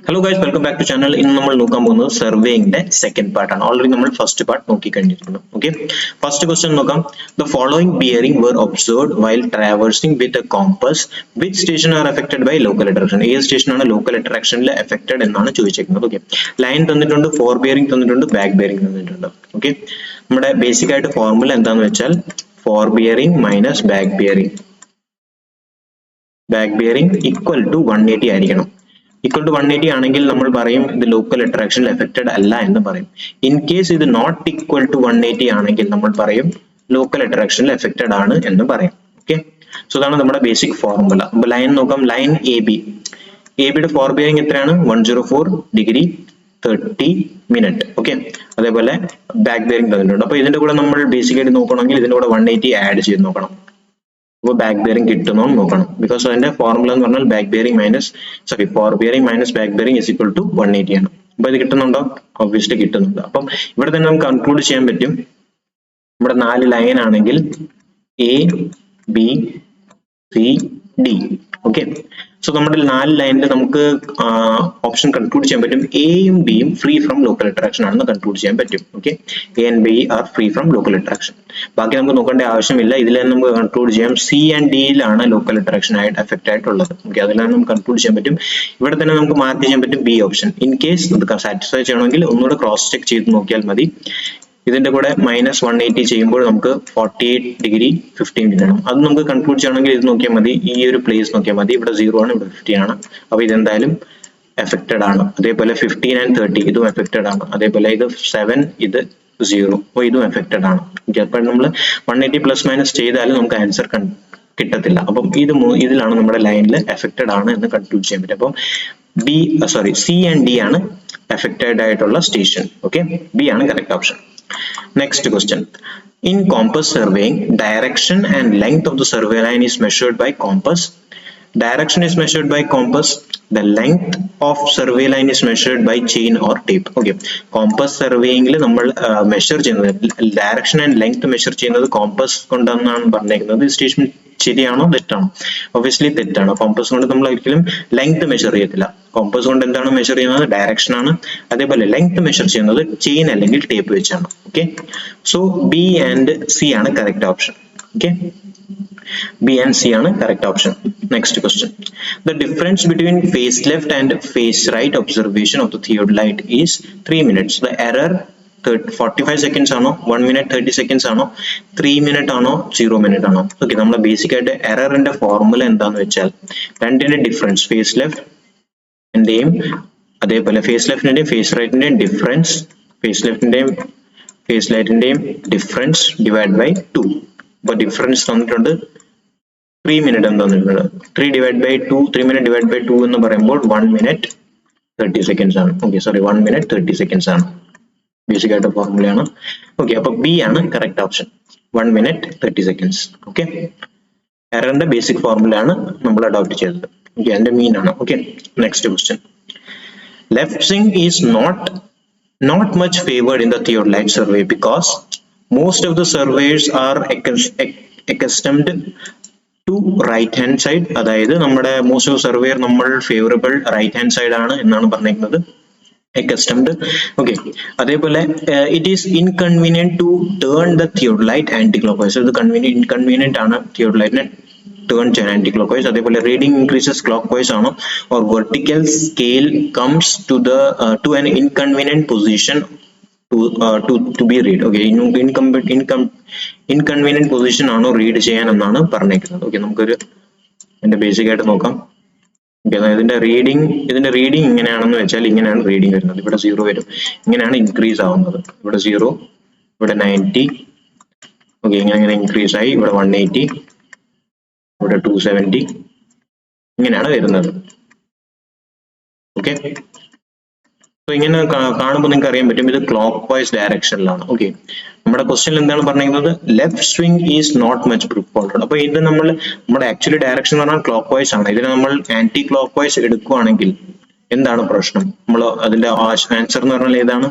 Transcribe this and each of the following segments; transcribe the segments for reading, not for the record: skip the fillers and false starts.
Hello guys, welcome back to channel. In നമ്മൾ നോക്കാൻ പോകുന്നത് സർവേയിങ്ങിന്റെ സെക്കൻഡ് പാർട്ട് ആണ്. ഓൾറെഡി നമ്മൾ ഫസ്റ്റ് പാർട്ട് നോക്കി കഴിഞ്ഞിട്ടുണ്ട്. ഓക്കെ, ഫസ്റ്റ് ക്വസ്റ്റ്യൻ നോക്കാം. The following bearing were observed while traversing with a compass. Which station are affected by local attraction? ഏത് station ആണ് ലോക്കൽ അട്രാക്ഷനിൽ affected എന്നാണ് ചോദിച്ചിരിക്കുന്നത്. ഓക്കെ, ലൈൻ തന്നിട്ടുണ്ട്, ഫോർ ബിയറിംഗ് തന്നിട്ടുണ്ട്, ബാക്ക് ബിയറിംഗ് തന്നിട്ടുണ്ട്. ഓക്കെ, നമ്മുടെ ബേസിക് ആയിട്ട് ഫോർമുല എന്താണെന്ന് വെച്ചാൽ fore bearing minus back bearing equal to 180 ആയിരിക്കണം. Equal to 180 ആണെങ്കിൽ നമ്മൾ പറയും ഇത് ലോക്കൽ അട്രാക്ഷനിൽ എഫക്റ്റഡ് അല്ല എന്ന് പറയും. ഇൻ കേസ് ഇത് നോട്ട് ഈക്വൽ ടു 180 ആണെങ്കിൽ നമ്മൾ പറയും ലോക്കൽ അട്രാക്ഷനിൽ എഫക്റ്റഡ് ആണ് എന്ന് പറയും. ഓക്കെ, സോ ഇതാണ് നമ്മുടെ ബേസിക് ഫോർമുല. അപ്പൊ ലൈൻ നോക്കാം. ലൈൻ എ ബിയുടെ ഫോർ ബിയറിംഗ് എത്രയാണ്? 104 ഡിഗ്രി 30 മിനിറ്റ്. ഓക്കെ, അതേപോലെ ബാക്ക് ബിയറിംഗ് തന്നിട്ടുണ്ട്. അപ്പൊ ഇതിന്റെ കൂടെ നമ്മൾ ബേസിക് ആയിട്ട് നോക്കണമെങ്കിൽ ഇതിന്റെ കൂടെ 180 ആഡ് ചെയ്ത് നോക്കണം. അപ്പോൾ ബാക്ക് ബിയറിംഗ് കിട്ടുന്നോ നോക്കണം. ബിക്കോസ് അതിന്റെ ഫോർമുല എന്ന് പറഞ്ഞാൽ fore bearing minus back bearing is equal to 180 ആണ്. അപ്പൊ ഇത് കിട്ടുന്നുണ്ടോ? ഒബ്വിയസ്ലി കിട്ടുന്നുണ്ട്. അപ്പം ഇവിടെ തന്നെ നമുക്ക് കൺക്ലൂഡ് ചെയ്യാൻ പറ്റും. നമ്മുടെ 4 ലൈൻ ആണെങ്കിൽ A B C D. Okay, so നമ്മുടെ 4 ലൈനിൽ നമുക്ക് ഓപ്ഷൻ കൺക്ലൂഡ് ചെയ്യാൻ പറ്റും എയും ബിയും ഫ്രീ ഫ്രം ലോക്കൽ അട്രാക്ഷൻ ആണെന്ന് കൺക്ലൂഡ് ചെയ്യാൻ പറ്റും. Okay, A and B are free from local attraction. ബാക്കി നമുക്ക് നോക്കേണ്ട ആവശ്യമില്ല. ഇതിൽ നമുക്ക് കൺക്ലൂഡ് ചെയ്യാം സി ആൻഡ് ഡിയിലാണ് ലോക്കൽ അട്രാക്ഷൻ ആയിട്ട് എഫക്റ്റ് ആയിട്ടുള്ളത്. ഓക്കെ, അതിലാണ് നമുക്ക് കൺക്ലൂഡ് ചെയ്യാൻ പറ്റും. ഇവിടെ തന്നെ നമുക്ക് മാർക്ക് ചെയ്യാൻ പറ്റും ബി ഓപ്ഷൻ. ഇൻ കേസ് ഇത് സാറ്റിസ്ഫൈ ചെയ്യണമെങ്കിൽ ഒന്നുകൂടെ ക്രോസ് ചെക്ക് ചെയ്ത് നോക്കിയാൽ മതി. ഇതിന്റെ കൂടെ -180 ചെയ്യുമ്പോൾ നമുക്ക് 48 ഡിഗ്രി 15 കിട്ടണം. അത് നമുക്ക് കൺക്ലൂഡ് ചെയ്യണമെങ്കിൽ ഇത് നോക്കിയാൽ മതി. ഈ ഒരു പ്ലേസ് നോക്കിയാൽ മതി. ഇവിടെ 0 ആണ്, ഇവിടെ 50 ആണ്. അപ്പൊ ഇതെന്തായാലും എഫക്റ്റഡ് ആണ്. അതേപോലെ 15 ആൻഡ് 30 ഇതും എഫക്റ്റഡ് ആണ്. അതേപോലെ ഇത് 7 ഇത് 0, അപ്പൊ ഇതും എഫക്റ്റഡ് ആണ്. അപ്പൊ നമ്മൾ 180 പ്ലസ് മൈനസ് ചെയ്താലും നമുക്ക് ആൻസർ കിട്ടത്തില്ല. അപ്പം ഇതിലാണ് നമ്മുടെ ലൈനിൽ എഫക്റ്റഡ് ആണ് എന്ന് കൺക്ലൂഡ് ചെയ്യാൻ പറ്റും. അപ്പം സി ആൻഡ് ഡി ആണ് എഫക്റ്റഡ് ആയിട്ടുള്ള സ്റ്റേഷൻ. ഓക്കെ, ബി ആണ് correct option. Next question. In compass surveying, direction and length of the survey line is measured by compass. Direction is measured by compass. The length of survey line is measured by chain or tape. Okay, compass surveying il nammal measure cheyyunnathu direction and length measure cheyyunnathu compass kondannaanu parnekkunathu. Station ശരിയാണോ തെറ്റാണോ? Obviously തെറ്റാണ്. Compass കൊണ്ട് നമ്മൾ ഒരിക്കലും length measure ചെയ്യത്തില്ല. Compass കൊണ്ട് എന്താണ് measure ചെയ്യുന്നത്? ഡയറക്ഷൻ ആണ്. അതേപോലെ ലെങ്ത് മെഷർ ചെയ്യുന്നത് ചെയിൻ അല്ലെങ്കിൽ ടേപ്പ് വെച്ചാണ്. Okay, so B and C ആണ് correct option. Okay, B and C ആണ് correct option. Next question. The difference between face left and face right observation of the theodolite is 3 minutes. The error 45 seconds ആണോ, 1 minute 30 seconds ആണോ, 3 minute ആണോ, 0 minute ആണോ? Okay, നമ്മുടെ basic ആയിട്ട് എററിന്റെ formula എന്താന്ന് വെച്ചാൽ രണ്ടിന്റെ ഡിഫറൻസ് ഫേസ് ലെഫ്റ്റിന്റെയും അതേപോലെ ഫേസ് ലെഫ്റ്റിന്റെയും ഫേസ് റൈറ്റിന്റെയും ഡിഫറൻസ്, ഫേസ് ലെഫ്റ്റിന്റെയും ഫേസ് റൈറ്റിന്റെയും ഡിഫറൻസ് ഡിവൈഡ് ബൈ 2. അപ്പൊ ഡിഫറൻസ് തന്നിട്ടുണ്ട് 3 മിനിറ്റ് എന്ന് തന്നിട്ടുണ്ട്. 3 minute divided by 2 എന്ന് പറയുമ്പോൾ 1 minute 30 seconds ആണ്. ഓക്കെ, 1 minute 30 seconds ആണ്. ബേസിക് ആയിട്ട് ഫോർമുലയാണ്. ഓക്കെ, അപ്പൊ ബി ആണ് correct option. 1 minute 30 seconds. Okay, എററിന്റെ ബേസിക് ഫോർമുല ആണ് നമ്മൾ അഡോപ്റ്റ് ചെയ്തത്. ഓക്കെ, അതിന്റെ മീൻ ആണ്. Okay, next question. Left swing is not much favored in the theodolite survey because most of the surveyors are accustomed to right hand side. അതായത് നമ്മുടെ most of surveyor നമ്മൾ favourable right hand side ആണ് എന്നാണ് പറഞ്ഞിരിക്കുന്നത്. accustomed. Okay, അതേപോലെ it is inconvenient to turn the theodolite anti-clockwise. ഇത് inconvenient ആണ് theodolite turn ചെയ്യാൻ anti-clockwise. അതേപോലെ reading increases clockwise ആണോ, or vertical scale comes to an inconvenient position to be read. Okay, inconvenient position ആണോ read ചെയ്യാൻ എന്നാണ് പറഞ്ഞേക്കുന്നത്. ഓക്കെ, നമുക്കൊരു ഇതിന്റെ ബേസിക് ആയിട്ട് നോക്കാം. ഇതിന്റെ റീഡിങ് ഇങ്ങനെയാണെന്ന് വെച്ചാൽ ഇങ്ങനെയാണ് റീഡിങ് വരുന്നത്. ഇവിടെ 0 വരും, ഇങ്ങനെയാണ് ഇൻക്രീസ് ആവുന്നത്. ഇവിടെ 0, ഇവിടെ 90. ഓക്കെ, ഇങ്ങനെ ഇൻക്രീസ് ആയി ഇവിടെ 180, ഇവിടെ 270, ഇങ്ങനെയാണ് വരുന്നത്. ഓക്കെ, സോ ഇങ്ങനെ കാണുമ്പോൾ നിങ്ങൾക്ക് അറിയാൻ പറ്റും ഇത് ക്ലോക്ക് വൈസ് ഡയറക്ഷനിലാണ്. ഓക്കെ, നമ്മുടെ ക്വസ്റ്റ്യൻ എന്താണ് പറഞ്ഞിരിക്കുന്നത്? Left swing is not much preferred. അപ്പൊ ഇത് നമ്മുടെ ആക്ച്വലി ഡയറക്ഷൻ എന്ന് പറഞ്ഞാൽ ക്ലോക്ക് വൈസ് ആണ്. ഇതിന് നമ്മൾ ആന്റി ക്ലോക്ക് വൈസ് എടുക്കുകയാണെങ്കിൽ എന്താണ് പ്രശ്നം? നമ്മൾ അതിന്റെ ആൻസർ എന്ന് പറഞ്ഞാൽ ഏതാണ്?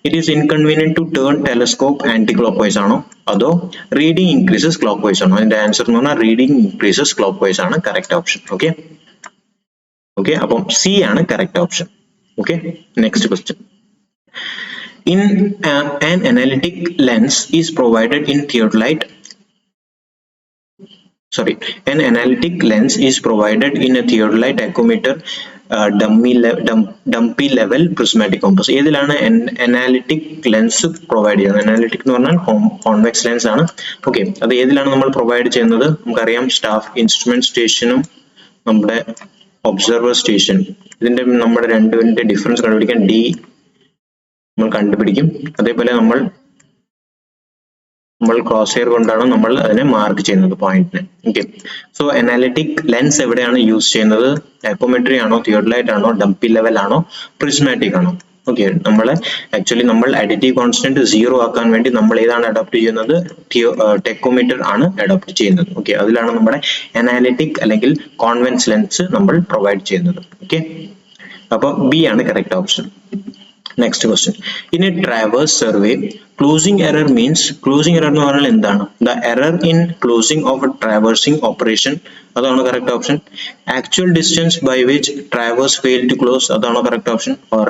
It is inconvenient to turn telescope anticlockwise ആണോ, അതോ റീഡിംഗ് ഇൻക്രീസസ് ക്ലോക്ക് വൈസ് ആണോ? അതിന്റെ ആൻസർ എന്ന് പറഞ്ഞാൽ റീഡിംഗ് ഇൻക്രീസസ് ക്ലോക്ക് വൈസ് ആണ് കറക്റ്റ് ഓപ്ഷൻ. ഓക്കെ, Okay, അപ്പം C ആണ് correct option. Okay, next question. In an analytic lens is provided in theodolite. Sorry, an analytic lens is provided in a theodolite tachometer, dumpy level prismatic compass. ഏതിലാണ് analytic lens provide ചെയ്യുന്നത്? Analytic എന്ന് പറഞ്ഞാൽ convex lens ആണ്. Okay, അത് ഏതിലാണ് നമ്മൾ provide ചെയ്യുന്നത്? നമുക്കറിയാം staff instrument stationും നമ്മുടെ observer station. ഇതിന്റെ നമ്മുടെ രണ്ടിന്റെ ഡിഫറൻസ് കണ്ടുപിടിക്കാൻ D നമ്മൾ കണ്ടുപിടിക്കും. അതേപോലെ നമ്മൾ ക്രോസ് ഹെയർ കൊണ്ടാണ് നമ്മൾ അതിനെ മാർക്ക് ചെയ്യുന്നത് പോയിന്റിനെ. ഓക്കെ, സോ അനാലിറ്റിക് ലെൻസ് എവിടെയാണ് യൂസ് ചെയ്യുന്നത്? ടാക്കോമെട്രി ആണോ, തിയോഡലൈറ്റ് ആണോ, ഡംപി ലെവൽ ആണോ, പ്രിസ്മാറ്റിക് ആണോ? ഓക്കെ, നമ്മൾ അഡിറ്റീവ് കോൺസ്റ്റന്റ് 0 ആക്കാൻ വേണ്ടി നമ്മൾ ഏതാണ് അഡോപ്റ്റ് ചെയ്യുന്നത്? ടെക്കോമീറ്റർ ആണ് അഡോപ്റ്റ് ചെയ്യുന്നത്. ഓക്കെ, അതിലാണ് നമ്മുടെ അനാലിറ്റിക് അല്ലെങ്കിൽ കോൺവെക്സ് ലെൻസ് നമ്മൾ പ്രൊവൈഡ് ചെയ്യുന്നത്. ഓക്കെ, അപ്പൊ ബി ആണ് correct option. Next question. In a traverse survey, closing error means, closing error എന്ന് പറഞ്ഞാൽ എന്താണ്? The error in closing of a traversing operation, അതാണ് correct option. Actual distance by which traverse failed to close, അതാണ് correct option. Or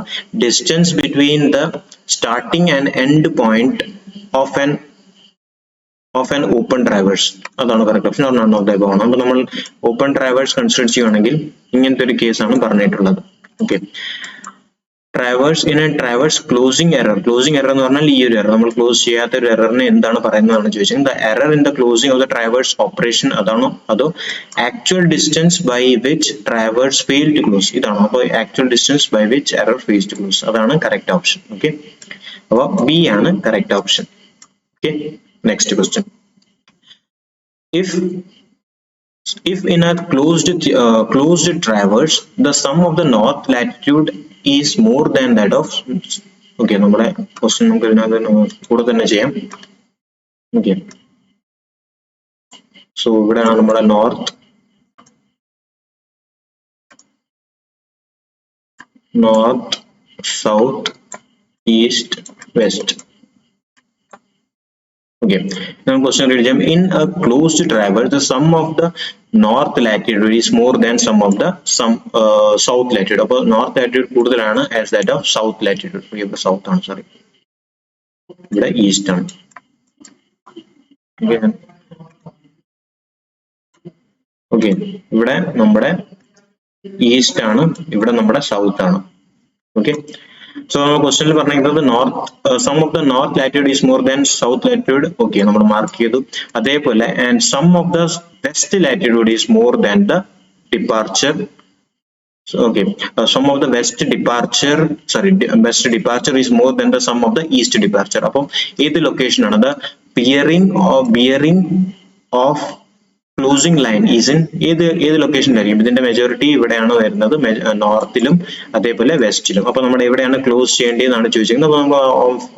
distance between the starting and end point of an open traverse, അതാണ് correct option. Or none of the above. അപ്പോൾ നമ്മൾ open traverse consider ചെയ്യുകയാണെങ്കിൽ ഇങ്ങനത്തെ ഒരു കേസാണ് പറഞ്ഞിട്ടുള്ളത്. Okay. Traverse, in a traverse closing error എന്ന് പറഞ്ഞാൽ ഈ ഒരു എറർ, നമ്മൾ ക്ലോസ് ചെയ്യാത്ത ഒരു എററിനെ എന്താണ് പറയുന്നതാണ് ചോദിച്ചത്. The error in the closing of the traverse operation അതാണോ, അതോ actual distance by which traverse failed to close, ഇതാണോ? അപ്പോൾ actual distance by which error fails to close, അതാണ് correct option. Okay, അപ്പോൾ B ആണ് correct option. Okay, next question. If in a closed traverse the sum of the north latitude is more than that of, okay, നമ്മുടെ question നമുക്ക് ഇതിനകത്ത് കൂടെ തന്നെ ചെയ്യാം. Okay, so ഇവിടെയാണ് നമ്മുടെ north south east west. Okay, now question read them. In a closed traverse, the sum of the north latitude is more than sum of the south latitude. അപ്പോൾ north latitude കൂടുതലാണ് as that of south latitude. ഇവിടെ south ആണ്, sorry, ഇവിടെ east ആണ്. Okay, ഇവിടെ നമ്മുടെ east ആണ്, ഇവിടെ നമ്മുടെ south ആണ്. Okay, so question പറഞ്ഞിരിക്കുന്നത് sum of the north latitude is more than south latitude. Okay, നമ്മൾ മാർക്ക് ചെയ്തു. അതേപോലെ and sum of the west latitude is more than the departure. So, okay, sum of the west departure is more than the sum of the east departure. അപ്പോൾ ഏത് location ആണ്? The bearing of closing line is in ഏത് ലൊക്കേഷനിലായിരിക്കും? ഇതിന്റെ majority ഇവിടെയാണ് വരുന്നത്, നോർത്തിലും അതേപോലെ വെസ്റ്റിലും. അപ്പൊ നമ്മൾ എവിടെയാണ് ക്ലോസ് ചെയ്യേണ്ടതെന്നാണ് ചോദിച്ചിരിക്കുന്നത്. അപ്പൊ നമുക്ക്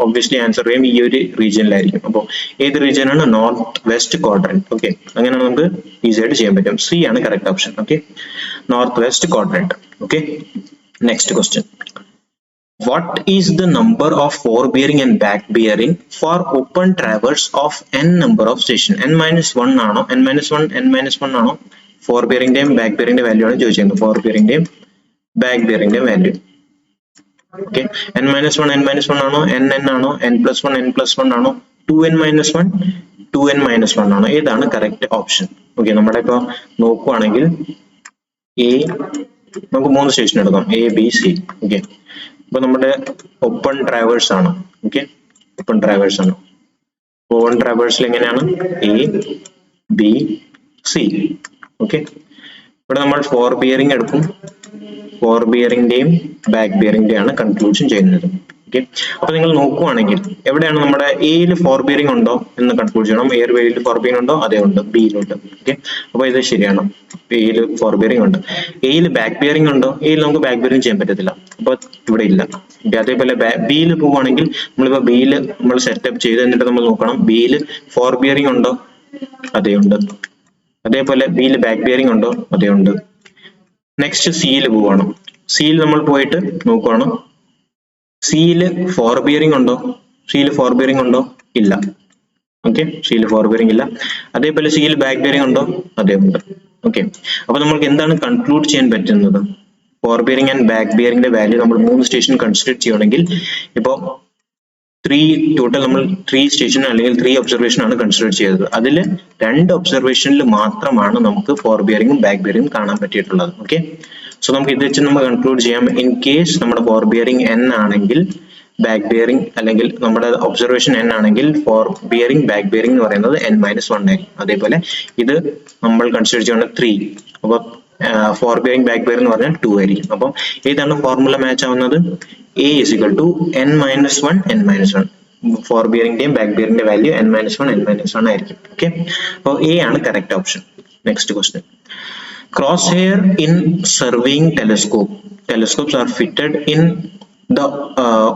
ഒബ്വിയസ്ലി ആൻസർ ചെയ്യും ഈ ഒരു റീജിയനിലായിരിക്കും. അപ്പോൾ ഏത് റീജിയൻ ആണ്? North west quadrant. ഓക്കെ, അങ്ങനെ നമുക്ക് ഈസി ആയിട്ട് ചെയ്യാൻ പറ്റും. സി ആണ് correct option. Okay, north west quadrant. Okay, next question. What is the number of forebearing and back bearing for open traverse of n number of station? n-1 ആണോ, n-1 ആണോ? ഫോർബിയറിംഗിന്റെയും back ബിയറിംഗിന്റെ value ആണ് ചോദിച്ചിരിക്കുന്നത്. ഫോർബിയറിംഗിന്റെയും back ബിയറിംഗിന്റെയും value. Okay, n-1 ആണോ, nn ആണോ, n+1 n+1 ആണോ, 2n-1 2n-1 ആണോ? ഏതാണ് കറക്റ്റ് ഓപ്ഷൻ? ഓക്കെ, നമ്മുടെ ഇപ്പൊ നോക്കുവാണെങ്കിൽ നമുക്ക് 3 സ്റ്റേഷൻ എടുക്കാം, A B C. ഓക്കെ, ഇപ്പൊ നമ്മുടെ ഓപ്പൺ ട്രാവേഴ്സ് ആണ്. ഓക്കെ, ഓപ്പൺ ട്രാവേഴ്സ് ആണ്. ഓപ്പൺ ട്രാവേഴ്സിൽ എങ്ങനെയാണ്? A B C. ഓക്കെ, ഇവിടെ നമ്മൾ ഫോർ ബിയറിംഗ് എടുക്കും. ഫോർ ബിയറിംഗിന്റെയും ബാക്ക് ബിയറിംഗിന്റെയും ആണ് കൺക്ലൂഷൻ ചെയ്യുന്നത്. ഓക്കെ, അപ്പൊ നിങ്ങൾ നോക്കുവാണെങ്കിൽ എവിടെയാണ് നമ്മുടെ എയിൽ ഫോർ ബിയറിംഗ് ഉണ്ടോ എന്ന് കൺക്ലൂഡ് ചെയ്യണം. എയർ വേയിൽ ഫോർ ബിയറിംഗ് ഉണ്ടോ? അതേ ഉണ്ട്, ബിയിലുണ്ട്. ഓക്കെ, അപ്പൊ ഇത് ശരിയാണ്, എയിൽ ഫോർ ബിയറിംഗ് ഉണ്ട്. എയിൽ ബാക്ക് ബിയറിംഗ് ഉണ്ടോ? എയിൽ നമുക്ക് ബാക്ക് ബിയറിംഗ് ചെയ്യാൻ പറ്റത്തില്ല, അപ്പൊ ഇവിടെ ഇല്ല. അതേപോലെ ബിയിൽ പോവുകയാണെങ്കിൽ നമ്മളിപ്പോ ബിയിൽ നമ്മൾ സെറ്റപ്പ് ചെയ്ത് എന്നിട്ട് നമ്മൾ നോക്കണം ബിയിൽ ഫോർ ബിയറിംഗ് ഉണ്ടോ? അതേ ഉണ്ട്. അതേപോലെ ബിയിൽ ബാക്ക് ബിയറിംഗ് ഉണ്ടോ? അതേ ഉണ്ട്. നെക്സ്റ്റ് സിയിൽ പോവാണ്. സിയിൽ നമ്മൾ പോയിട്ട് നോക്കുവാണ് സിയില് ഫോർ ബിയറിംഗ് ഉണ്ടോ? സിയിൽ ഫോർ ബിയറിംഗ് ഉണ്ടോ? ഇല്ല. ഓക്കെ, സിയിൽ ഫോർ ബിയറിംഗ് ഇല്ല. അതേപോലെ സിയിൽ ബാക്ക് ബിയറിംഗ് ഉണ്ടോ? അതേ ഉണ്ട്. ഓക്കെ, അപ്പൊ നമ്മൾക്ക് എന്താണ് കൺക്ലൂഡ് ചെയ്യാൻ പറ്റുന്നത്? ഫോർ ബിയറിംഗ് ആൻഡ് ബാക്ക് ബിയറിംഗിന്റെ വാല്യൂ നമ്മൾ 3 സ്റ്റേഷൻ കൺസിഡർ ചെയ്യണമെങ്കിൽ ഇപ്പോൾ ടോട്ടൽ നമ്മൾ 3 സ്റ്റേഷൻ അല്ലെങ്കിൽ 3 ഒബ്സർവേഷൻ ആണ് കൺസിഡർ ചെയ്തത്. അതിൽ 2 ഒബ്സർവേഷനിൽ മാത്രമാണ് നമുക്ക് ഫോർ ബിയറിംഗും ബാക്ക് ബിയറിംഗും കാണാൻ പറ്റിയിട്ടുള്ളത്. ഓക്കെ, സോ നമുക്ക് ഇത് വെച്ച് നമ്മൾ കൺക്ലൂഡ് ചെയ്യാം. ഇൻ കേസ് നമ്മുടെ ഫോർ ബിയറിംഗ് n ആണെങ്കിൽ ബാക്ക് ബിയറിംഗ് അല്ലെങ്കിൽ നമ്മുടെ ഒബ്സർവേഷൻ n ആണെങ്കിൽ ഫോർ ബിയറിംഗ് ബാക്ക് ബിയറിംഗ് എന്ന് പറയുന്നത് n-1 ആയിരിക്കും. അതേപോലെ ഇത് നമ്മൾ കൺസിഡർ ചെയ്യുന്നത് 3, അപ്പോൾ ഫോർ ബിയറിംഗ് ബാക്ക് ബിയറിംഗ് എന്ന് പറഞ്ഞാൽ 2 ആയിരിക്കും. അപ്പം ഏതാണ് ഫോർമുല മാച്ച് ആവുന്നത്? A is equal to n-1 n-1. Fore ബിയറിംഗിന്റെയും ബാക്ക് ബിയറിംഗിന്റെ വാല്യൂ n-1 n-1 ആയിരിക്കും. ഓക്കെ, അപ്പോൾ A ആണ് correct option. Next question. Crosshair in surveying telescope. Telescopes are fitted in the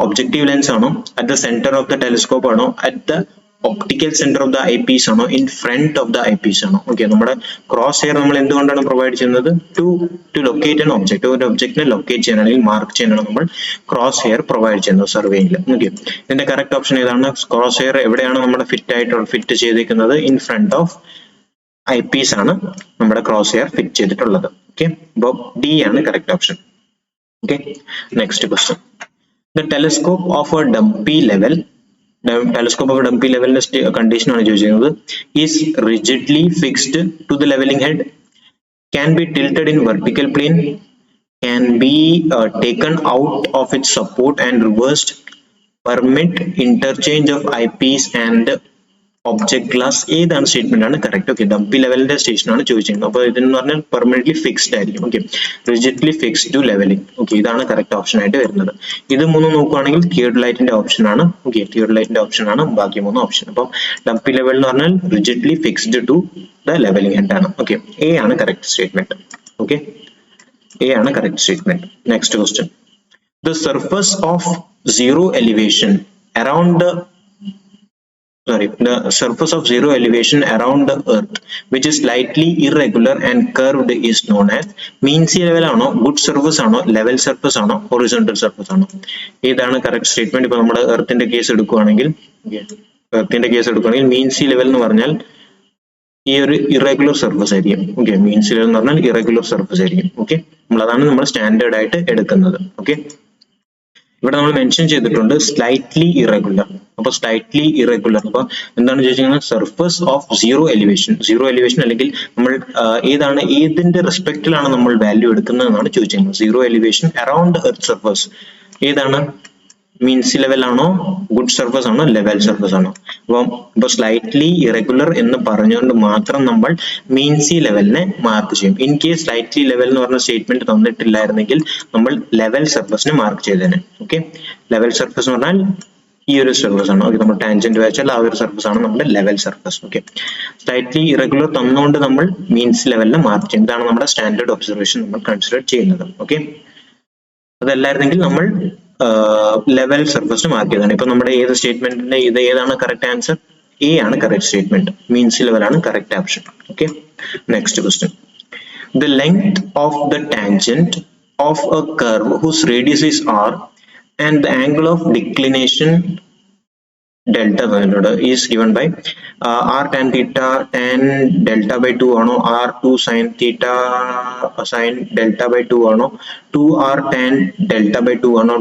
objective lens ആണോ, at the center of the telescope ആണോ, at the optical center of the eyepiece ആണോ, in front of the eyepiece ആണോ? Okay, നമ്മുടെ cross hair നമ്മൾ എന്തുകൊണ്ടാണ് provide ചെയ്യുന്നത്? To locate an object. ഒരു ഒബ്ജക്റ്റിനെ ലൊക്കേറ്റ് ചെയ്യാനാണെങ്കിൽ മാർക്ക് ചെയ്യാനാണ് നമ്മൾ ക്രോസ് ഹെയർ പ്രൊവൈഡ് ചെയ്യുന്നത് സർവേയിൽ. ഓക്കെ, ഇതിന്റെ കറക്റ്റ് ഓപ്ഷൻ ഏതാണ്? ക്രോസ് ഹെയർ എവിടെയാണ് നമ്മുടെ ഫിറ്റ് ചെയ്തിരിക്കുന്നത്? ഇൻ ഫ്രണ്ട് ഓഫ് ഐപീസ് ആണ് നമ്മുടെ ക്രോസ് ഹെയർ ഫിറ്റ് ചെയ്തിട്ടുള്ളത്. ഓക്കെ, അപ്പോൾ ഡി ആണ് correct option. Okay, next question. The telescope of a dumpy level, telescope of dumpy ലെവലിന്റെ കണ്ടീഷൻ ആണ് ചോദിച്ചിരിക്കുന്നത്. Is rigidly fixed to the levelling head, can be tilted in vertical plane, can be taken out of its support and reversed, permit interchange of eyepiece and object glass. ഏതാണ് statement ആണ് correct? Okay, dumpy ലെവലിന്റെ station ആണ് ചോദിച്ചിരിക്കുന്നത്. അപ്പോൾ ഇതെന്ന് പറഞ്ഞാൽ permanently fixed ആയിരിക്കും. Okay, rigidly fixed to levelling. Okay, ഇതാണ് കറക്റ്റ് ഓപ്ഷൻ ആയിട്ട് വരുന്നത്. ഇത് മൂന്നും നോക്കുകയാണെങ്കിൽ തിയോഡലൈറ്റിന്റെ ഓപ്ഷൻ ആണ്. ഓക്കെ, തിയോഡലൈറ്റിന്റെ ഓപ്ഷൻ ആണ് ബാക്കി 3 ഓപ്ഷൻ. അപ്പം ഡംപി ലെവൽ എന്ന് പറഞ്ഞാൽ rigidly fixed to the levelling head ആണ്. ഓക്കെ, എ ആണ് കറക്റ്റ് സ്റ്റേറ്റ്മെന്റ്. ഓക്കെ, എ ആണ് correct statement. Next question. The surface of zero elevation around the surface of zero elevation around the earth which is slightly irregular and curved is known as mean sea level ആണോ, good surface ആണോ, level surface ആണോ, horizontal surface ആണോ? ഏതാണ് correct statement? ഇപ്പൊ നമ്മുടെ എർത്തിന്റെ case എടുക്കുകയാണെങ്കിൽ മീൻ sea level എന്ന് പറഞ്ഞാൽ ഈ ഒരു ഇറഗുലർ സർഫസ് ആയിരിക്കും. ഓക്കെ, മീൻ സീ ലെവൽ എന്ന് പറഞ്ഞാൽ ഇറഗുലർ സർഫസ് ആയിരിക്കും. ഓക്കെ, അതാണ് നമ്മൾ സ്റ്റാൻഡേർഡ് ആയിട്ട് എടുക്കുന്നത്. ഓക്കെ, ഇവിടെ നമ്മൾ മെൻഷൻ ചെയ്തിട്ടുണ്ട് സ്ലൈറ്റ്ലി ഇറഗുലർ. അപ്പൊ സ്ലൈറ്റ്ലി ഇറഗുലർ അപ്പൊ എന്താണ് ചോദിച്ചിരിക്കുന്നത്? സർഫസ് ഓഫ് സീറോ എലിവേഷൻ അല്ലെങ്കിൽ നമ്മൾ ഏതിന്റെ റെസ്പെക്റ്റിലാണ് നമ്മൾ വാല്യൂ എടുക്കുന്നത് എന്നാണ് ചോദിച്ചിരിക്കുന്നത്. Zero elevation around earth surface ഏതാണ്? മീൻ സീ ലെവൽ ആണോ, ഗുഡ് സർഫസ് ആണോ, ലെവൽ സർഫസ് ആണോ? അപ്പം ഇപ്പൊ സ്ലൈറ്റ്ലി ഇറഗുലർ എന്ന് പറഞ്ഞുകൊണ്ട് മാത്രം നമ്മൾ മീൻ സീ ലെവലിനെ മാർക്ക് ചെയ്യും. ഇൻ കേസ് സ്ലൈറ്റ്ലി ലെവൽ എന്ന് പറഞ്ഞ സ്റ്റേറ്റ്മെന്റ് തന്നിട്ടില്ലായിരുന്നെങ്കിൽ നമ്മൾ ലെവൽ സർഫസിനെ മാർക്ക് ചെയ്തേനെ. ഓക്കെ, ലെവൽ സർഫസ് എന്ന് പറഞ്ഞാൽ ഈ ഒരു സർഫസ് ആണ്. ഓക്കെ, നമ്മൾ ടാൻജന്റ് വെച്ചാൽ ആ ഒരു സർഫസ് ആണ് നമ്മുടെ level surface. Okay, slightly irregular തന്നുകൊണ്ട് നമ്മൾ മീൻസ് ലെവലിനെ മാർക്ക് ചെയ്യും. ഇതാണ് നമ്മുടെ സ്റ്റാൻഡേർഡ് ഒബ്സർവേഷൻ നമ്മൾ കൺസിഡർ ചെയ്യുന്നത്. ഓക്കെ, അതല്ലായിരുന്നെങ്കിൽ നമ്മൾ ലെവൽ സർഫസിന് മാർക്ക് ചെയ്താണ്. ഇപ്പൊ നമ്മുടെ ഏത് സ്റ്റേറ്റ്മെന്റിന്റെ ഇത് ഏതാണ് കറക്റ്റ് ആൻസർ? എ ആണ് കറക്റ്റ് സ്റ്റേറ്റ്മെന്റ്. മീൻ സീ ലെവൽ ആണ് correct option. Okay, next question. The length of the tangent of a curve whose radius is r and the angle of declination delta is given by r tan theta tan delta by 2 ആണോ, r2 sin theta sin delta by 2 ആണോ, 2r tan delta by 2 ആണോ,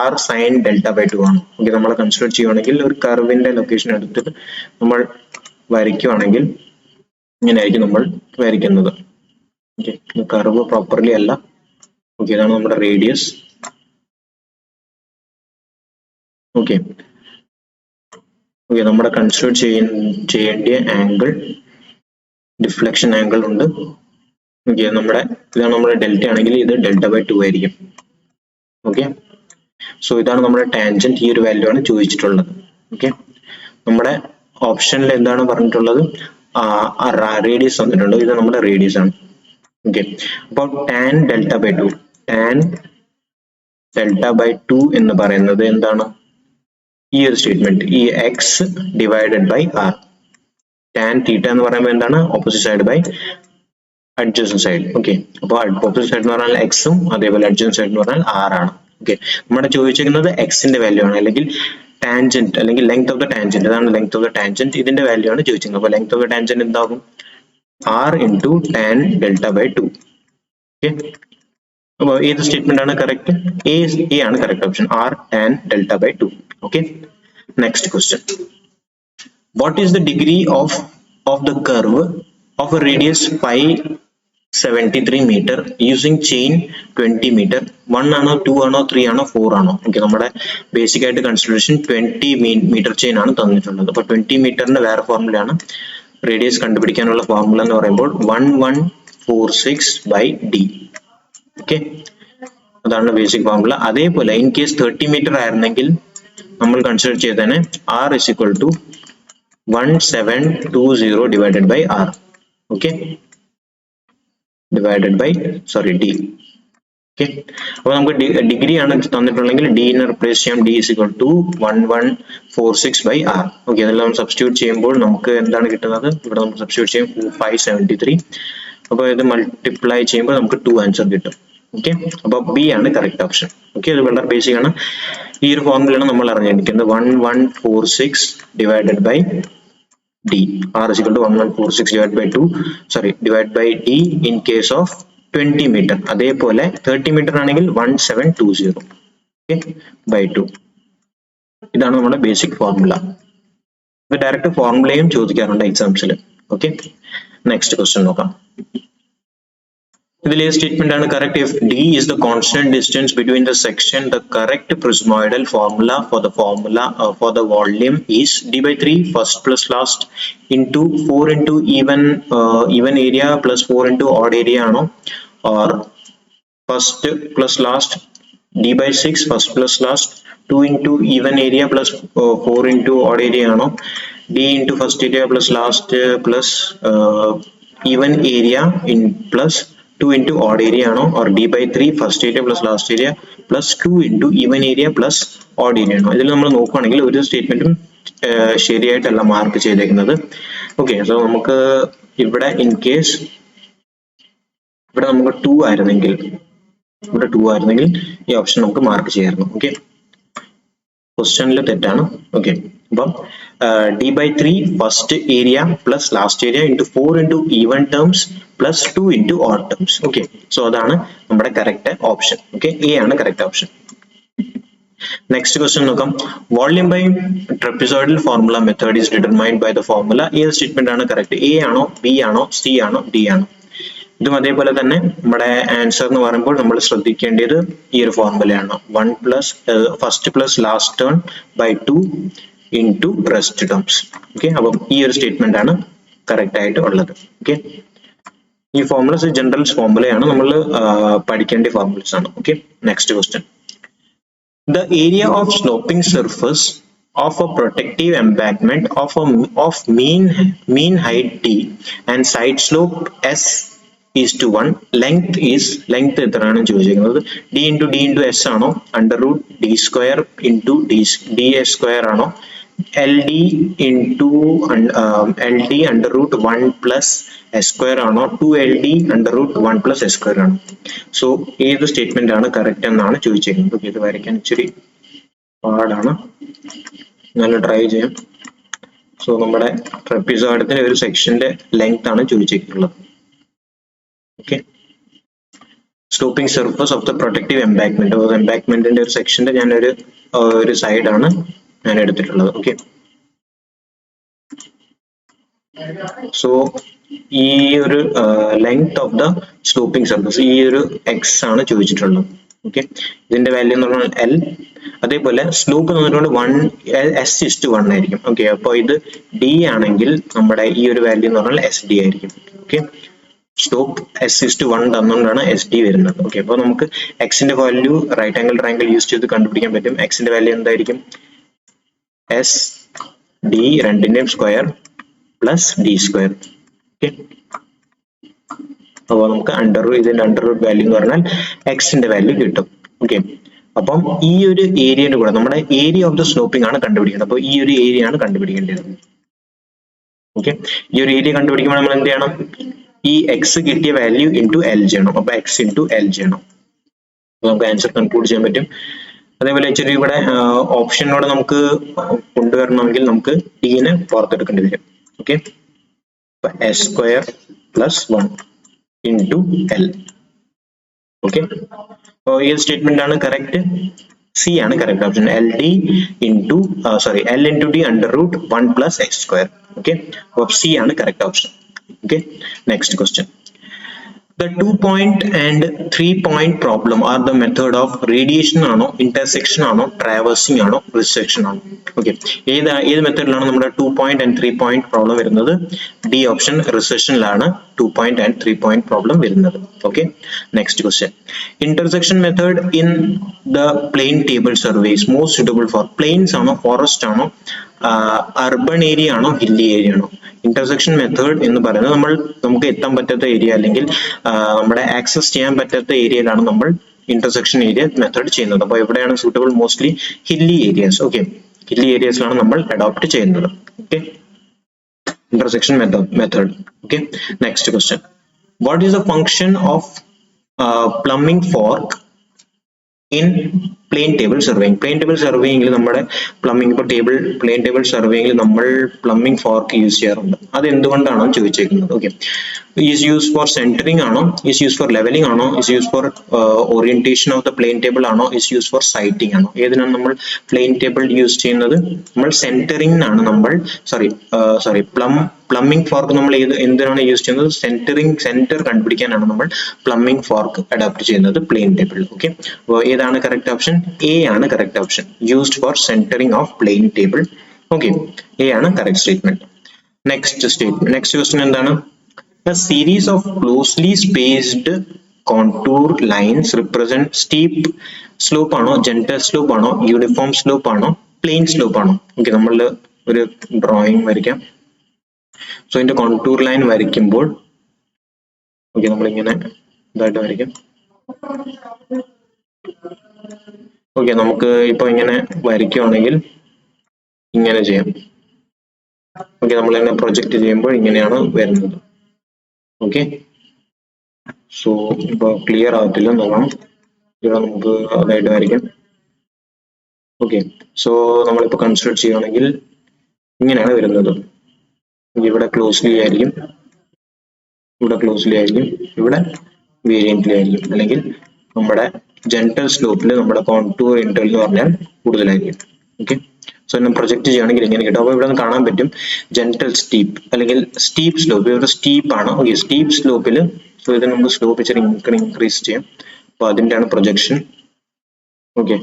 r sin delta by 2 ആണോ? Okay, നമ്മൾ consider ചെയ്യുവാണെങ്കിൽ ഒരു കർവിന്റെ location എടുത്തിട്ട് നമ്മൾ വരയ്ക്കുവാണെങ്കിൽ ഇങ്ങനെയായിരിക്കും നമ്മൾ വരയ്ക്കുന്നത്. ഓക്കെ, കർവ് പ്രോപ്പർലി അല്ല. ഓക്കെ, ഇതാണ് നമ്മുടെ റേഡിയസ്. ഓക്കെ, നമ്മുടെ കൺസിഡർ ചെയ്യേണ്ട ആംഗിൾ ഡിഫ്ലക്ഷൻ ആംഗിൾ ഉണ്ട്. ഓക്കെ, ഇതാണ് നമ്മുടെ ഡെൽറ്റ ആണെങ്കിൽ ഇത് ഡെൽറ്റ ബൈ 2 ആയിരിക്കും. ഓക്കെ, സോ ഇതാണ് നമ്മുടെ ടാൻജന്റ്. ഈ ഒരു വാല്യൂ ആണ് ചോദിച്ചിട്ടുള്ളത്. ഓക്കെ, നമ്മുടെ ഓപ്ഷനിൽ എന്താണ് പറഞ്ഞിട്ടുള്ളത്? റേഡിയസ് തന്നിട്ടുണ്ട്. ഇത് നമ്മുടെ റേഡിയസ് ആണ്. ഓക്കെ, അപ്പോൾ ടാൻ ഡെൽറ്റ ബൈ 2 എന്ന് പറയുന്നത് എന്താണ്? ഈ ഒരു സ്റ്റേറ്റ്മെന്റ് ഈ x divided by R. Tan theta എന്ന് പറയുമ്പോൾ എന്താണ്? Opposite side by adjacent side. Okay, അപ്പോൾ ഓപ്പോസിറ്റ് സൈഡ് എന്ന് പറഞ്ഞാൽ എക്സും അതേപോലെ അഡ്ജസന്റ് സൈഡ് എന്ന് പറഞ്ഞാൽ ആർ ആണ്. ഓക്കെ, നമ്മുടെ ചോദിച്ചിരിക്കുന്നത് എക്സിന്റെ വാല്യൂ ആണ്, അല്ലെങ്കിൽ ടാൻജന്റ് അല്ലെങ്കിൽ ലെങ്ത് ഓഫ് ദ ടാൻജന്റ്. ഇതാണ് ലെങ്ത് ഓഫ് ദ ടാൻജന്റ്. ഇതിന്റെ വാല്യൂ ആണ് ചോദിച്ചിരിക്കുന്നത്. അപ്പോൾ ലെങ്ത് ഓഫ് ദ ടാൻജന്റ് എന്താകും? R into tan delta by 2. Okay, അപ്പോൾ ഏത് സ്റ്റേറ്റ്മെന്റ് ആണ് കറക്റ്റ്? എ ആണ് correct option, r tan delta by 2. Okay, next question. What is the degree of the curve of a radius pi 73 meter using chain 20 meter? 1 ആണോ 2 ആണോ 3 ആണോ 4 ആണോ? Okay, നമ്മുടെ basic ആയിട്ട് കൺസിഡറേഷൻ 20 മീറ്റർ ചെയിൻ ആണ് തന്നിട്ടുള്ളത്. അപ്പോൾ 20 മീറ്ററിന്റെ വേറെ ഫോർമുലയാണ്. റേഡിയസ് കണ്ടുപിടിക്കാനുള്ള ഫോർമുല എന്ന് പറയുമ്പോൾ 1146/d. ഓക്കെ, അതാണ് ബേസിക് ഫോർമുല. അതേപോലെ ഇൻ കേസ് 30 മീറ്റർ ആയിരുന്നെങ്കിൽ നമ്മൾ consider ചെയ്തേനെ r is equal to 1720 divided by r. Okay, divided by d. Okay, അപ്പോൾ നമുക്ക് ഡിഗ്രി ആണ് തന്നിട്ടുണ്ടെങ്കിൽ d നെ റിപ്ലേസ് ചെയ്യാം. d is equal to 1146/r. Okay, അതെല്ലാം സബ്സ്റ്റിറ്റ്യൂട്ട് ചെയ്യുമ്പോൾ നമുക്ക് എന്താണ് കിട്ടുന്നത്? ഇവിടെ നമുക്ക് സബ്സ്റ്റിറ്റ്യൂട്ട് ചെയ്യും 573. അപ്പോൾ ഇത് മൾട്ടിപ്ലൈ ചെയ്യുമ്പോൾ നമുക്ക് 2 ആൻസർ കിട്ടും. ഓക്കെ, അപ്പോൾ ബി ആണ് കറക്റ്റ് ഓപ്ഷൻ. ഓക്കെ, ഇത് വളരെ ബേസിക് ആണ്. ഈ ഒരു ഫോർമുലയാണ് നമ്മൾ അറിഞ്ഞിരിക്കുന്നത്. 1146 divided by d. r is equal to 1146 divided by 2, divided by d in case of 20 meter. അതേപോലെ 30 meter ആണെങ്കിൽ 1720. Okay, by 2. ഇതാണ് നമ്മുടെ ബേസിക് ഫോർമുല. ഇത് ഡയറക്റ്റ് ഫോർമുലയും ചോദിക്കാറുണ്ട് എക്സാംസിൽ. ഓക്കെ, നെക്സ്റ്റ് ക്വസ്റ്റ്യൻ നോക്കാം. ഇതിലെ സ്റ്റേറ്റ്മെന്റ് ആണ് correct. If d is the constant distance between the section, the correct prismoidal formula for the volume is d by 3 first plus last into 4 into even area plus 4 into odd area ആണോ, or first plus last d by 6 first plus last 2 into even area plus 4 into odd area ആണോ, d into first area plus last plus even area in plus 2 into odd area ആണോ, or d by 3 first area plus last area plus 2 into even area plus odd area ആണോ? ഇതിൽ നമ്മൾ നോക്കുകയാണെങ്കിൽ ഒരു സ്റ്റേറ്റ്മെന്റും ശരിയായിട്ടല്ല mark ചെയ്തേക്കുന്നത്. Okay, so നമുക്ക് ഇവിടെ in case ഇവിടെ നമുക്ക് 2 ആയിരുന്നെങ്കിൽ ഈ ഓപ്ഷൻ നമുക്ക് മാർക്ക് ചെയ്യാമായിരുന്നു. ഓക്കെ, ക്വസ്റ്റ്യനിൽ തെറ്റാണ്. ഓക്കെ, അപ്പം d by 3 first area plus last area into 4 into even terms plus 2 into odd terms. Okay, so അതാണ് നമ്മുടെ കറക്റ്റ് ഓപ്ഷൻ. ഓക്കെ, എ ആണ് കറക്റ്റ് ഓപ്ഷൻ. നെക്സ്റ്റ് ക്വസ്റ്റ്യൻ നോക്കാം. Volume by trapezoidal formula method is determined by the formula. ഏത് statement ആണ് correct? A ആണോ, B ആണോ, C ആണോ, D ആണോ? ഇതും അതേപോലെ തന്നെ നമ്മുടെ ആൻസർ എന്ന് പറയുമ്പോൾ നമ്മൾ ശ്രദ്ധിക്കേണ്ടത് ഈ ഒരു ഫോർമുലയാണ്. 1 plus first plus last term by 2 into rest terms. Okay, അപ്പം ഈ ഒരു സ്റ്റേറ്റ്മെന്റ് ആണ് കറക്റ്റ് ആയിട്ട് ഉള്ളത്. ഓക്കെ, ഈ ഫോർമുലസ് ജനറൽ ഫോർമുലയാണ്, നമ്മൾ പഠിക്കേണ്ട ഫോർമുലസ് ആണ്. Okay, next question. The area of sloping surface of a protective embankment of mean height d and side slope s is to 1, length എത്രയാണ് ചോദിച്ചിരിക്കുന്നത്? d into s ആണോ, under root d square into ds square ആണോ, ld under root 1 plus s square ആണോ, 2ld under root 1 plus s square ആണോ? So ഏത് statement ആണ് correct എന്നാണ് ചോദിച്ചിരിക്കുന്നത്. ഇത് വരയ്ക്കാൻ ഇച്ചിരി പാടാണ്, ഞാൻ ട്രൈ ചെയ്യാം. സോ നമ്മുടെ ട്രപ്പിസോയിഡത്തിന്റെ ഒരു സെക്ഷന്റെ ലെങ്ത് ആണ് ചോദിച്ചിട്ടുള്ളത്. Okay, sloping surface of the protective embankment, എംബാങ്ക്മെന്റിന്റെ ഒരു സെക്ഷന്റെ ഞാൻ ഒരു സൈഡാണ് ഞാൻ എടുത്തിട്ടുള്ളത്. ഓക്കെ, സോ ഈ ഒരു length of the sloping surface ഈ ഒരു എക്സ് ആണ് ചോദിച്ചിട്ടുള്ളത്. ഓക്കെ, ഇതിന്റെ വാല്യൂ എന്ന് പറഞ്ഞാൽ എൽ. അതേപോലെ സ്ലോപ്പ് എന്ന് പറഞ്ഞാൽ 1 ആയിരിക്കും. ഓക്കെ, അപ്പോൾ ഇത് ഡി ആണെങ്കിൽ നമ്മുടെ ഈ ഒരു വാല്യൂ എന്ന് പറഞ്ഞാൽ എസ് ഡി ആയിരിക്കും. ഓക്കെ, സ്ലോപ്പ് s:1 തന്നുകൊണ്ടാണ് എസ് ഡി വരുന്നത്. ഓക്കെ, അപ്പോൾ നമുക്ക് എക്സിന്റെ value right angle triangle use ചെയ്ത് കണ്ടുപിടിക്കാൻ പറ്റും. എക്സിന്റെ വാല്യൂ എന്തായിരിക്കും? എസ് ഡി രണ്ടിന്റെയും square plus D square. Okay, അപ്പോൾ നമുക്ക് ഇതിന്റെ അണ്ടർ റൂട്ട് വാല്യൂ എന്ന് പറഞ്ഞാൽ എക്സിന്റെ വാല്യൂ കിട്ടും. ഓക്കെ, അപ്പം ഈ ഒരു ഏരിയയുടെ കൂടെ നമ്മുടെ ഏരിയ ഓഫ് ദ സ്ലോപ്പിംഗ് ആണ് കണ്ടുപിടിക്കേണ്ടത്. അപ്പോൾ ഈ ഒരു ഏരിയ ആണ് കണ്ടുപിടിക്കേണ്ടത്. ഓക്കെ, ഈ ഒരു ഏരിയ കണ്ടുപിടിക്കുമ്പോൾ നമ്മൾ എന്ത് ചെയ്യണം? ഈ എക്സ് കിട്ടിയ വാല്യൂ ഇൻറ്റു എൽ ചെയ്യണം. അപ്പൊ എക്സ് ഇൻറ്റു എൽ ചെയ്യണം. നമുക്ക് ആൻസർ കൺക്ലൂഡ് ചെയ്യാൻ പറ്റും. അതേപോലെ ഇച്ചിരി ഇവിടെ ഓപ്ഷനോടെ നമുക്ക് കൊണ്ടുവരണമെങ്കിൽ നമുക്ക് ഡിനെ പുറത്തെടുക്കേണ്ടി വരും. Okay, S square plus 1 into L. Okay, ഈ സ്റ്റേറ്റ്മെന്റ് ആണ് കറക്റ്റ്. സി ആണ് correct option. L into D under root 1 plus x square. Okay, അപ്പോൾ സി ആണ് correct option. Okay, next question. The 2-point and 3-point problem are the method of radiation ആണോ, intersection ആണോ, traversing ആണോ, resection ആണോ? Okay, ഏത് മെത്തേഡിലാണ് നമ്മുടെ 2-point and 3-point problem വരുന്നത്? D option, റിസെഷനിലാണ് 2-point and 3-point problem വരുന്നത്. Okay, next question. Intersection method in the plane table survey is most suitable for plains ആണോ, forest ആണോ, urban area ആണോ, hilly area ആണോ? Intersection method എന്ന് പറയുന്നത് നമുക്ക് എത്താൻ പറ്റാത്ത ഏരിയ അല്ലെങ്കിൽ നമ്മുടെ ആക്സസ് ചെയ്യാൻ പറ്റാത്ത ഏരിയയിലാണ് നമ്മൾ ഇന്റർസെക്ഷൻ ഏരിയ മെത്തേഡ് ചെയ്യുന്നത്. അപ്പോൾ എവിടെയാണ് suitable? Mostly hilly areas. Okay, hilly ഏരിയസിലാണ് നമ്മൾ അഡോപ്റ്റ് ചെയ്യുന്നത്. Okay, intersection method. Okay, next question. What is the function of plumbing fork in plane table surveying? Plane table സർവേയിങ്ങിൽ നമ്മുടെ പ്ലംബിംഗ് പ്ലെയിൻ ടേബിൾ സർവേയിങ്ങിൽ നമ്മൾ plumbing fork use ചെയ്യാറുണ്ട്. അത് എന്തുകൊണ്ടാണോ ചോദിച്ചേക്കുന്നത്. Okay, is use for centring ആണോ, is use for levelling ആണോ, is use for orientation of the plane table ആണോ, ഈസ് യൂസ് ഫോർ സൈറ്റിംഗ് ആണോ? ഏതിനാണ് നമ്മൾ പ്ലെയിൻ ടേബിൾ യൂസ് ചെയ്യുന്നത്? നമ്മൾ സെന്ററിംഗിനാണ് നമ്മൾ പ്ലംബിംഗ് ഫോർക്ക് നമ്മൾ എന്തിനാണ് യൂസ് ചെയ്യുന്നത്? സെന്റർ കണ്ടുപിടിക്കാനാണ് നമ്മൾ പ്ലംബിംഗ് ഫോർക്ക് അഡോപ്റ്റ് ചെയ്യുന്നത് പ്ലെയിൻ ടേബിൾ. ഓക്കെ, അപ്പോൾ ഏതാണ് കറക്റ്റ് ഓപ്ഷൻ? എ ആണ് correct option. Used for centring of plane table. Okay, A ആണ് കറക്റ്റ് സ്റ്റേറ്റ്മെന്റ്. നെക്സ്റ്റ് ക്വസ്റ്റ്യൻ എന്താണ്? A series of closely spaced contour lines represent steep slope ആണോ, gentle slope ആണോ, uniform slope ആണോ, plain slope ആണോ? Okay, നമ്മൾ ഒരു drawing വരയ്ക്കാം. So ഇതിന്റെ കോണ്ടൂർ ലൈൻ വരയ്ക്കുമ്പോൾ ഓക്കെ നമ്മളിങ്ങനെ ഇതായിട്ട് വരയ്ക്കാം. ഓക്കെ, നമുക്ക് ഇപ്പൊ ഇങ്ങനെ വരയ്ക്കുകയാണെങ്കിൽ ഇങ്ങനെ ചെയ്യാം. ഓക്കെ, നമ്മൾ ഇങ്ങനെ പ്രൊജക്ട് ചെയ്യുമ്പോൾ ഇങ്ങനെയാണ് വരുന്നത്. ഓക്കെ, സോ ഇപ്പൊ ക്ലിയർ ആവത്തില്ല, നോക്കണം. ഇവിടെ നമുക്ക് അതായിട്ട് വരയ്ക്കാം. ഓക്കെ, സോ നമ്മളിപ്പോ കൺസിഡർ ചെയ്യുകയാണെങ്കിൽ ഇങ്ങനെയാണ് വരുന്നത്. ഇവിടെ ക്ലോസ്ലി ആയിരിക്കും, ഇവിടെ ക്ലോസ്ലി ആയിരിക്കും, ഇവിടെ വേരിയന്റിലി ആയിരിക്കും, അല്ലെങ്കിൽ നമ്മുടെ ജെന്റൽ സ്ലോപ്പിൽ നമ്മുടെ കോണ്ടൂർ ഇന്റർവൽ എന്ന് പറഞ്ഞാൽ കൂടുതലായിരിക്കും. ഓക്കെ, സോ നമ്മൾ പ്രൊജക്ട് ചെയ്യുകയാണെങ്കിൽ ഇങ്ങനെ കിട്ടും. അപ്പോൾ ഇവിടെ നിന്ന് കാണാൻ പറ്റും ജെന്റൽ സ്റ്റീപ്പ് അല്ലെങ്കിൽ സ്റ്റീപ്പ് സ്ലോപ്പ്. ഇവിടെ സ്റ്റീപ്പ് ആണ്. ഓക്കെ, സ്റ്റീപ്പ് സ്ലോപ്പിൽ സോ ഇത് നമുക്ക് സ്ലോപ്പ് ഇച്ചിരി ഇൻക്രീസ് ചെയ്യാം. അപ്പോൾ അതിൻ്റെയാണ് പ്രൊജക്ഷൻ. ഓക്കെ,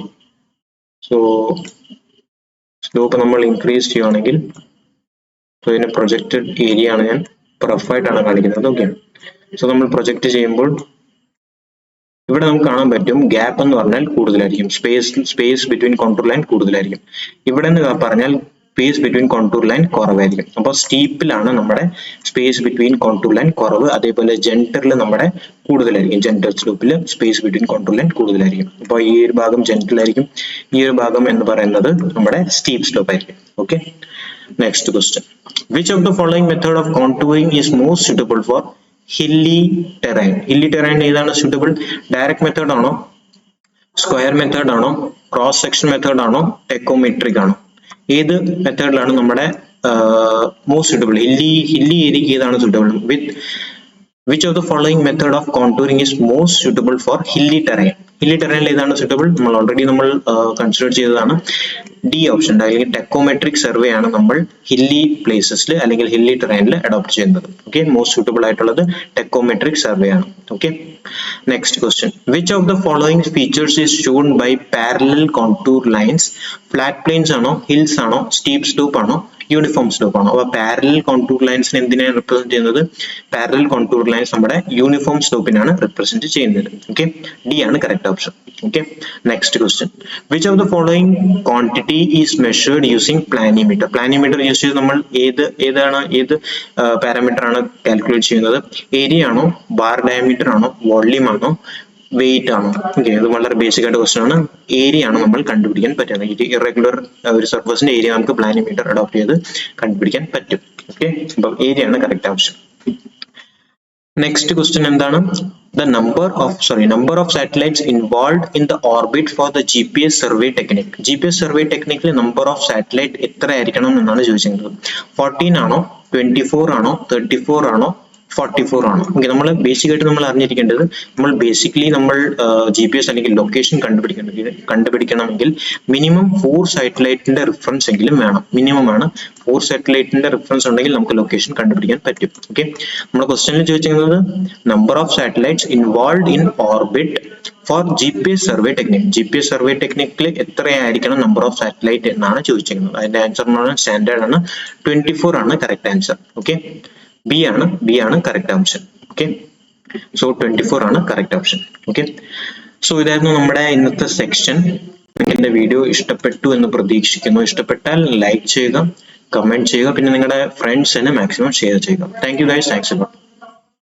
സോ സ്ലോപ്പ് നമ്മൾ ഇൻക്രീസ് ചെയ്യുകയാണെങ്കിൽ സോ ഇതിന് പ്രൊജക്റ്റഡ് ഏരിയ ആണ് ഞാൻ റഫായിട്ടാണ് കാണിക്കുന്നത്. ഓക്കെ, സോ നമ്മൾ പ്രൊജക്ട് ചെയ്യുമ്പോൾ ഇവിടെ നമുക്ക് കാണാൻ പറ്റും ഗ്യാപ്പ് എന്ന് പറഞ്ഞാൽ കൂടുതലായിരിക്കും, സ്പേസ് ബിറ്റ്വീൻ കോണ്ടൂർ ലൈൻ കൂടുതലായിരിക്കും. ഇവിടെ എന്ന് പറഞ്ഞാൽ സ്പേസ് ബിറ്റ്വീൻ കോണ്ടൂർ ലൈൻ കുറവായിരിക്കും. അപ്പോൾ സ്റ്റീപ്പിലാണ് നമ്മുടെ സ്പേസ് ബിറ്റ്വീൻ കോണ്ടൂർ ലൈൻ കുറവ്, അതേപോലെ ജെന്ററിൽ നമ്മുടെ കൂടുതലായിരിക്കും. ജെന്റൽ സ്ലോപ്പിൽ സ്പേസ് ബിറ്റ്വീൻ കോണ്ടൂർ ലൈൻ കൂടുതലായിരിക്കും. അപ്പോൾ ഈ ഒരു ഭാഗം ജെന്റൽ ആയിരിക്കും, ഈ ഒരു ഭാഗം എന്ന് പറയുന്നത് നമ്മുടെ സ്റ്റീപ്പ് സ്ലോപ്പ് ആയിരിക്കും. Okay, next question. Which of the following method of contouring is most suitable for hilly terrain? Hilly terrain ഏതാണ് suitable? ഡയറക്റ്റ് മെത്തേഡ് ആണോ, സ്ക്വയർ മെത്തേഡ് ആണോ, ക്രോസ് സെക്ഷൻ മെത്തേഡ് ആണോ, ടെക്കോമെട്രിക് ആണോ? ഏത് മെത്തേഡിലാണ് നമ്മുടെ മോസ്റ്റ് suitable? ഹില്ലി ഏരിയക്ക് ഏതാണ് suitable? Which of the following method of contouring is most suitable for hilly terrain? Hilly ടെറൈനിൽ ഏതാണ് suitable? നമ്മൾ ഓൾറെഡി കൺസിഡർ ചെയ്തതാണ് ഡി ഓപ്ഷൻ. അല്ലെങ്കിൽ ടെക്കോമെട്രിക് സർവേ ആണ് നമ്മൾ ഹില്ലി പ്ലേസസിൽ അല്ലെങ്കിൽ ഹില്ലി ടെറൈനിൽ അഡോപ്റ്റ് ചെയ്യുന്നത്. ഓക്കെ, മോസ്റ്റ് suitable ആയിട്ടുള്ളത് ടെക്കോമെട്രിക് സർവേ ആണ്. Okay, next question. Which of the following features is shown by parallel contour lines? Flat plains ആണോ, ഹിൽസ് ആണോ, സ്റ്റീപ്പ് സ്ലോപ്പ് ആണോ, യൂണിഫോം സ്ലോപ്പ് ആണോ? അപ്പോൾ പാരലൽ കോണ്ടൂർ ലൈൻസിനെ എന്തിനാണ് റിപ്രസെന്റ് ചെയ്യുന്നത്? പാരലൽ കോണ്ടൂർ ലൈൻസ് നമ്മുടെ യൂണിഫോം സ്ലോപ്പിനാണ് റിപ്രസെന്റ് ചെയ്യുന്നത്. ഓക്കെ, ഡി ആണ് correct option. Okay, next question. Which of the following quantity is measured using planimeter? Planimeter use ചെയ്ത് നമ്മൾ ഏത് പാരാമീറ്റർ ആണ് കാൽക്കുലേറ്റ് ചെയ്യുന്നത്? ഏരിയ ആണോ, ബാർ ഡയമീറ്റർ ആണോ, വോള്യൂം ആണോ, വെയിറ്റ് ആണോ? ഓക്കെ, ഇത് വളരെ ബേസിക് ആയിട്ട് ക്വസ്റ്റൻ ആണ്. ഏരിയ ആണ് നമ്മൾ കണ്ടുപിടിക്കാൻ പറ്റുന്നത്. ഇറഗുലർ ഒരു സർഫസിന്റെ ഏരിയ നമുക്ക് പ്ലാനിമീറ്റർ അഡോപ്റ്റ് ചെയ്ത് കണ്ടുപിടിക്കാൻ പറ്റും. ഓക്കെ, അപ്പോൾ ഏരിയ ആണ് കറക്റ്റ് ഓപ്ഷൻ. നെക്സ്റ്റ് ക്വസ്റ്റ്യൻ എന്താണ്? The number of satellites involved in the orbit for the GPS survey technique. GPS survey technique number of satellite എത്ര ആയിരിക്കണം എന്നാണ് ചോദിച്ചിരിക്കുന്നത്. 14 ആണോ, 24 ആണോ, 34 ആണോ, 44 ആണ്. ഓക്കെ, നമ്മൾ ബേസിക് ആയിട്ട് നമ്മൾ അറിഞ്ഞിരിക്കേണ്ടത്, നമ്മൾ ബേസിക്കലി നമ്മൾ GPS അല്ലെങ്കിൽ ലൊക്കേഷൻ കണ്ടുപിടിക്കണമെങ്കിൽ മിനിമം 4 സാറ്റലൈറ്റിന്റെ റിഫറൻസ് എങ്കിലും വേണം. മിനിമം ആണ് 4 സാറ്റലൈറ്റിന്റെ റിഫറൻസ് ഉണ്ടെങ്കിൽ നമുക്ക് ലൊക്കേഷൻ കണ്ടുപിടിക്കാൻ പറ്റും. ഓക്കെ, നമ്മുടെ ക്വസ്റ്റ്യനിൽ ചോദിച്ചിരിക്കുന്നത് number of satellites involve in orbit for GPS survey technique. GPS survey ടെക്നിക്കിൽ എത്രയായിരിക്കണം നമ്പർ ഓഫ് സാറ്റലൈറ്റ് എന്നാണ് ചോദിച്ചിരിക്കുന്നത്. അതിന്റെ ആൻസർ സ്റ്റാൻഡേർഡ് ആണ് 24 ആണ് കറക്റ്റ് ആൻസർ. ഓക്കെ, ബി ആണ് കറക്റ്റ് ഓപ്ഷൻ. ഓക്കെ, സോ 24 ആണ് കറക്റ്റ് ഓപ്ഷൻ. ഓക്കെ, സോ ഇതായിരുന്നു നമ്മുടെ ഇന്നത്തെ സെക്ഷൻ. നിങ്ങൾക്ക് എന്റെ വീഡിയോ ഇഷ്ടപ്പെട്ടു എന്ന് പ്രതീക്ഷിക്കുന്നു. ഇഷ്ടപ്പെട്ടാൽ ലൈക്ക് ചെയ്യുക, കമന്റ് ചെയ്യുക, പിന്നെ നിങ്ങളുടെ ഫ്രണ്ട്സിന് മാക്സിമം ഷെയർ ചെയ്യുക. Thank you guys, thanks a lot.